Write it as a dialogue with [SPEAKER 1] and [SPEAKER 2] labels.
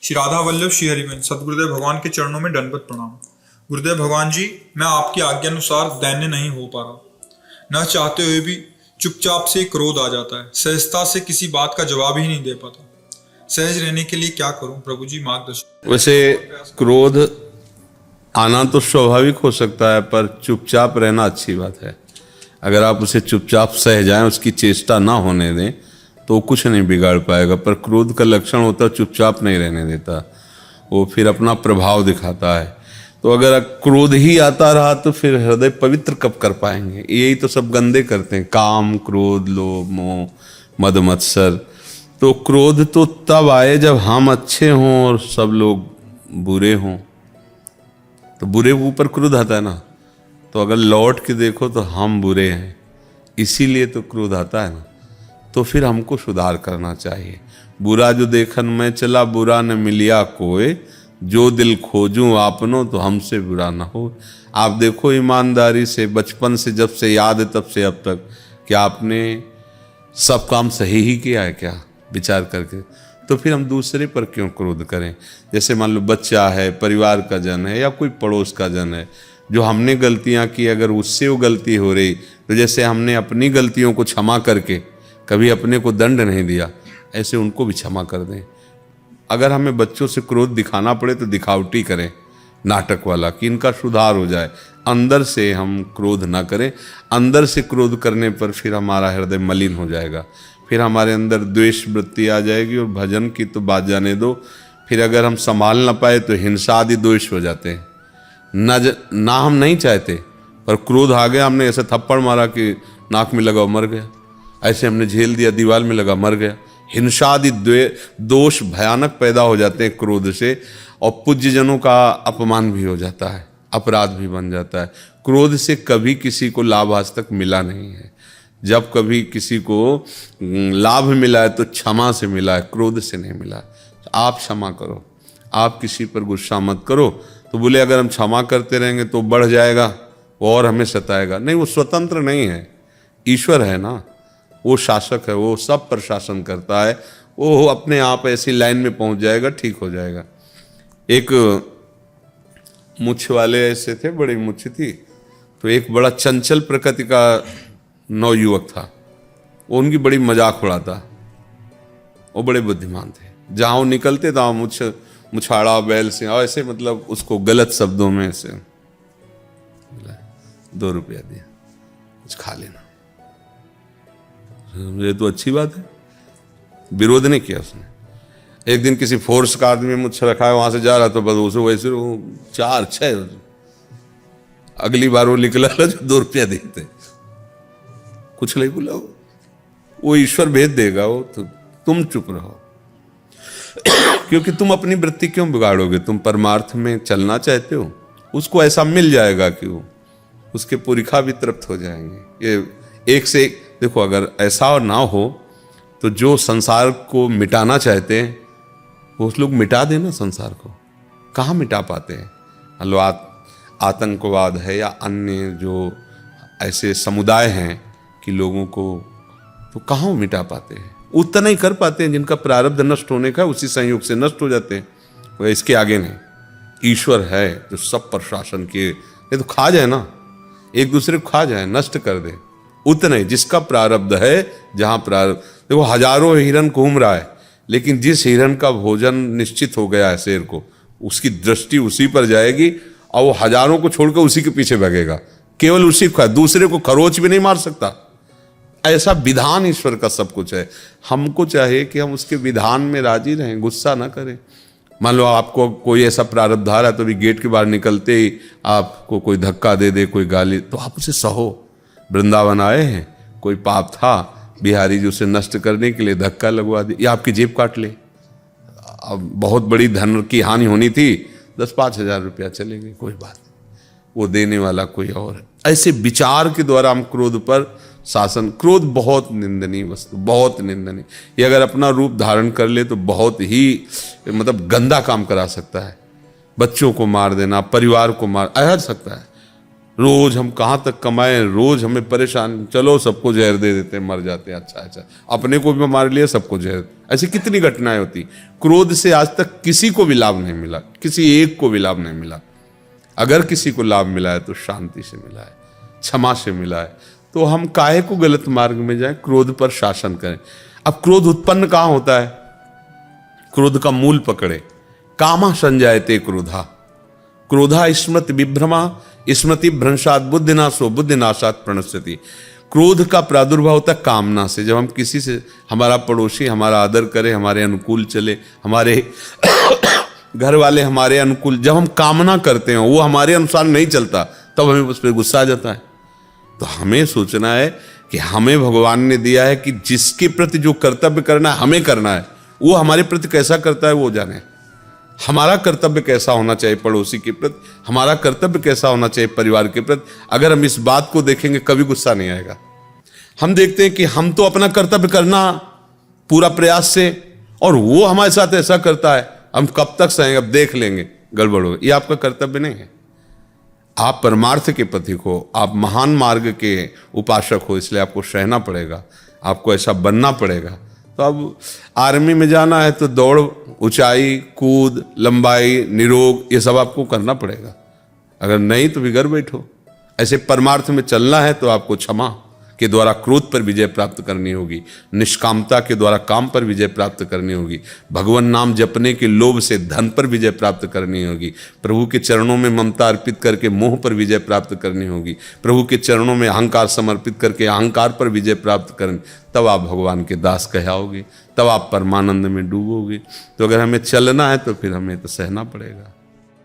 [SPEAKER 1] श्री राधा वल्लभ श्री हरिवंश सदगुरुदेव भगवान के चरणों में दंडवत प्रणाम। गुरुदेव भगवान जी, मैं आपकी आज्ञा अनुसार दैन्य नहीं हो पा रहा। न चाहते हुए भी चुपचाप से क्रोध आ जाता है। सहजता से किसी बात का जवाब ही नहीं दे पाता। सहज रहने के लिए क्या करूं प्रभु जी, मार्गदर्शन।
[SPEAKER 2] वैसे क्रोध आना तो स्वाभाविक हो सकता है, पर चुपचाप रहना अच्छी बात है। अगर आप उसे चुपचाप सह जाएं, उसकी चेष्टा ना होने दें, तो कुछ नहीं बिगाड़ पाएगा। पर क्रोध का लक्षण होता है चुपचाप नहीं रहने देता, वो फिर अपना प्रभाव दिखाता है। तो अगर क्रोध ही आता रहा तो फिर हृदय पवित्र कब कर पाएंगे। यही तो सब गंदे करते हैं, काम, क्रोध, लोभ, मोह, मद मत्सर। तो क्रोध तो तब आए जब हम अच्छे हों और सब लोग बुरे हों, तो बुरे के ऊपर क्रोध आता है ना। तो अगर लौट के देखो तो हम बुरे हैं, इसीलिए तो क्रोध आता है ना। तो फिर हमको सुधार करना चाहिए। बुरा जो देखन में चला, बुरा न मिलिया कोई, जो दिल खोजूं आपनो तो हमसे बुरा ना हो। आप देखो ईमानदारी से, बचपन से जब से याद है तब से अब तक, क्या आपने सब काम सही ही किया है क्या विचार करके? तो फिर हम दूसरे पर क्यों क्रोध करें? जैसे मान लो बच्चा है, परिवार का जन है या कोई पड़ोस का जन है, जो हमने गलतियां की, अगर उससे वो गलती हो रही, तो जैसे हमने अपनी गलतियों को क्षमा करके कभी अपने को दंड नहीं दिया, ऐसे उनको भी क्षमा कर दें। अगर हमें बच्चों से क्रोध दिखाना पड़े तो दिखावटी करें, नाटक वाला, कि इनका सुधार हो जाए। अंदर से हम क्रोध ना करें। अंदर से क्रोध करने पर फिर हमारा हृदय मलिन हो जाएगा, फिर हमारे अंदर द्वेष वृत्ति आ जाएगी। और भजन की तो बात जाने दो, फिर अगर हम संभाल ना पाए तो हिंसा आदि दोष हो जाते हैं। ना हम नहीं चाहते, पर क्रोध आ गया, हमने ऐसे थप्पड़ मारा कि नाक में लगा मर गया, ऐसे हमने झेल दिया, दीवार में लगा मर गया। हिंसा आदि दोष भयानक पैदा हो जाते हैं क्रोध से, और पूज्य जनों का अपमान भी हो जाता है, अपराध भी बन जाता है। क्रोध से कभी किसी को लाभ आज तक मिला नहीं है। जब कभी किसी को लाभ मिला है तो क्षमा से मिला है, क्रोध से नहीं मिला। आप क्षमा करो, आप किसी पर गुस्सा मत करो। तो बोले अगर हम क्षमा करते रहेंगे तो बढ़ जाएगा, वो और हमें सताएगा। नहीं, वो स्वतंत्र नहीं है, ईश्वर है ना, वो शासक है, वो सब पर शासन करता है। वो अपने आप ऐसी लाइन में पहुंच जाएगा, ठीक हो जाएगा। एक मुछ वाले ऐसे थे, बड़ी मुछ थी, तो एक बड़ा चंचल प्रकृति का नवयुवक था, वो उनकी बड़ी मजाक उड़ाता। वो बड़े बुद्धिमान थे, जहाँ वो निकलते था मुछाड़ा बैल से ऐसे, मतलब उसको गलत शब्दों में ऐसे 2 रुपया दिया, कुछ खा लेना। ये तो अच्छी बात है, विरोध नहीं किया उसने। एक दिन किसी फोर्स का आदमी मुझसे रखा है, वहां से जा रहा तो बस उसे वैसे 4-6 अगली बार वो निकला जो 2 रुपया देते, कुछ नहीं बोला। वो ईश्वर भेज देगा, वो तो तुम चुप रहो। क्योंकि तुम अपनी वृत्ति क्यों बिगाड़ोगे? तुम परमार्थ में चलना चाहते हो, उसको ऐसा मिल जाएगा कि वो उसके पुरिखा भी तृप्त हो जाएंगे। ये एक से एक देखो, अगर ऐसा ना हो तो जो संसार को मिटाना चाहते हैं वो लोग मिटा देना संसार को। कहाँ मिटा पाते हैं? मान लो आतंकवाद है या अन्य जो ऐसे समुदाय हैं कि लोगों को, तो कहाँ मिटा पाते हैं? उतना ही कर पाते हैं जिनका प्रारब्ध नष्ट होने का, उसी संयोग से नष्ट हो जाते हैं। वो इसके आगे नहीं। ईश्वर है जो सब पर शासन किए। ये तो खा जाए ना, एक दूसरे को खा जाए, नष्ट कर दे, उतना ही जिसका प्रारब्ध है। जहाँ प्रारब्ध, देखो हजारों हिरन घूम रहा है, लेकिन जिस हिरन का भोजन निश्चित हो गया है शेर को, उसकी दृष्टि उसी पर जाएगी और वो हजारों को छोड़कर उसी के पीछे भागेगा, केवल उसी को। दूसरे को खरोच भी नहीं मार सकता। ऐसा विधान ईश्वर का सब कुछ है। हमको चाहिए कि हम उसके विधान में राजी रहें, गुस्सा ना करें। मान लो आपको कोई ऐसा प्रारब्ध आ रहा है, तो भी गेट के बाहर निकलते ही आपको कोई धक्का दे दे, कोई गाली, तो आप उसे सहो। वृंदावन आए हैं, कोई पाप था, बिहारी जी उसे नष्ट करने के लिए धक्का लगवा दिया, या आपकी जेब काट ले। अब बहुत बड़ी धन की हानि होनी थी, 10-5 हजार रुपया चले गए, कोई बात नहीं, वो देने वाला कोई और है। ऐसे विचार के द्वारा हम क्रोध पर शासन। क्रोध बहुत निंदनीय वस्तु, बहुत निंदनीय। ये अगर अपना रूप धारण कर ले तो बहुत ही मतलब गंदा काम करा सकता है। बच्चों को मार देना, परिवार को मार सकता है। रोज हम कहाँ तक कमाएं, रोज हमें परेशान, चलो सबको जहर दे देते हैं, मर जाते हैं, अच्छा अपने को भी मार लिया, सबको जहर। ऐसी कितनी घटनाएं होती। क्रोध से आज तक किसी को भी लाभ नहीं मिला, किसी एक को भी लाभ नहीं मिला। अगर किसी को लाभ मिला है तो शांति से मिला है, क्षमा से मिला है। तो हम काहे को गलत मार्ग में जाएं, क्रोध पर शासन करें। अब क्रोध उत्पन्न कहाँ होता है? क्रोध का मूल पकड़े, कामा संजायते क्रोधा, क्रोधा स्मृति विभ्रमा, स्मृति भ्रंशात बुद्धिनाशो, बुद्धिनाशात प्रणश्यति। क्रोध का प्रादुर्भाव होता है कामना से। जब हम किसी से, हमारा पड़ोसी हमारा आदर करे, हमारे अनुकूल चले, हमारे घर वाले हमारे अनुकूल, जब हम कामना करते हैं वो हमारे अनुसार नहीं चलता, तब हमें उस पर गुस्सा आ जाता है। तो हमें सोचना है कि हमें भगवान ने दिया है कि जिसके प्रति जो कर्तव्य करना है हमें करना है, वो हमारे प्रति कैसा करता है वो जाने। हमारा कर्तव्य कैसा होना चाहिए पड़ोसी के प्रति, हमारा कर्तव्य कैसा होना चाहिए परिवार के प्रति। अगर हम इस बात को देखेंगे कभी गुस्सा नहीं आएगा। हम देखते हैं कि हम तो अपना कर्तव्य करना पूरा प्रयास से, और वो हमारे साथ ऐसा करता है, हम कब तक सहेंगे, अब देख लेंगे, गड़बड़ हो। ये आपका कर्तव्य नहीं है। आप परमार्थ के पथिक हो, आप महान मार्ग के उपासक हो, इसलिए आपको सहना पड़ेगा, आपको ऐसा बनना पड़ेगा। तो अब आर्मी में जाना है तो दौड़, ऊंचाई, कूद, लंबाई, निरोग, ये सब आपको करना पड़ेगा। अगर नहीं तो बिगड़ बैठो। ऐसे परमार्थ में चलना है तो आपको क्षमा के द्वारा क्रोध पर विजय प्राप्त करनी होगी, निष्कामता के द्वारा काम पर विजय प्राप्त करनी होगी, भगवान नाम जपने के लोभ से धन पर विजय प्राप्त करनी होगी, प्रभु के चरणों में ममता अर्पित करके मोह पर विजय प्राप्त करनी होगी, प्रभु के चरणों में अहंकार समर्पित करके अहंकार पर विजय प्राप्त करनी। तब आप भगवान के दास कहलाओगे, तब आप परमानंद में डूबोगे। तो अगर हमें चलना है तो फिर हमें तो सहना पड़ेगा।